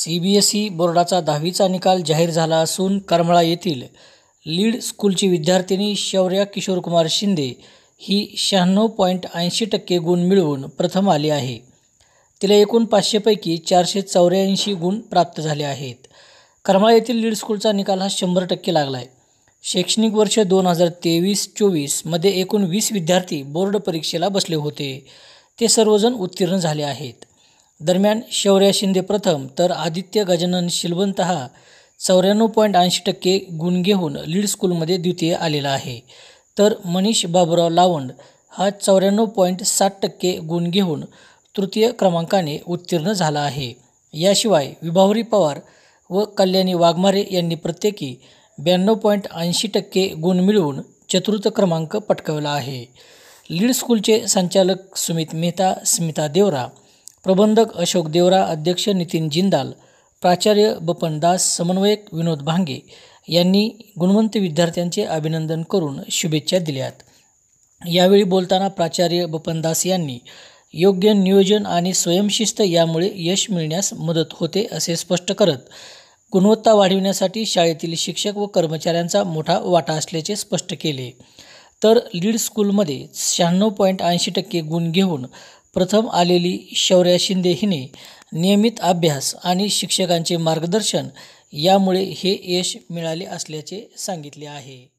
CBSE बोर्डाचा 10वीचा निकाल जाहीर झाला असून करमाळा येथील लीड स्कूलची विद्यार्थिनी शौर्या किशोरकुमार शिंदे ही 96.80% गुण मिळवून प्रथम आली आहे. तिला एकूण 500 पैकी 484 गुण प्राप्त झाले आहेत. करमाळा येथील लीड स्कूलचा निकाल हा 100% लागला आहे. शैक्षणिक वर्ष 2023-24 मध्ये एकूण 20 विद्यार्थी बोर्ड परीक्षेला बसले होते. ते सर्वजण उत्तीर्ण झाले आहेत. दरम्यान शौर्या शिंदे प्रथम तर आदित्य गजानन शिलवंत हा 94.80% गुण घेऊन लीड स्कूलमध्ये द्वितीय आलेला आहे. तर मनीष बाबूराव लावंड हा 94.60% गुण घेऊन तृतीय क्रमांकाने उत्तीर्ण झाला आहे. याशिवाय विभावरी पवार व कल्याणी वाघमारे यांनी प्रत्येकी 92.80% गुण मिळवून चतुर्थ क्रमांक पटकावला आहे. लीड स्कूलचे संचालक सुमित मेहता, स्मिता देवरा, प्रबंधक अशोक देवरा, अध्यक्ष नितीन जिंदाल, प्राचार्य बपन दास, समन्वयक विनोद भांगे यांनी गुणवंत विद्यार्थ्यांचे अभिनंदन करून शुभेच्छा दिल्यात. यावेळी बोलताना प्राचार्य बपन दास यांनी योग्य नियोजन आणि स्वयंशिस्त यामुळे यश मिळण्यास मदत होते असे स्पष्ट करत गुणवत्ता वाढविण्यासाठी शाळेतील शिक्षक व कर्मचाऱ्यांचा मोठा वाटा असल्याचे स्पष्ट केले. तर लीड स्कूलमध्ये 96.80% गुण घेऊन प्रथम आलेली शौर्या शिंदे हिने नियमित अभ्यास आणि शिक्षकांचे मार्गदर्शन यामुळे हे यश मिळाले असल्याचे सांगितले आहे.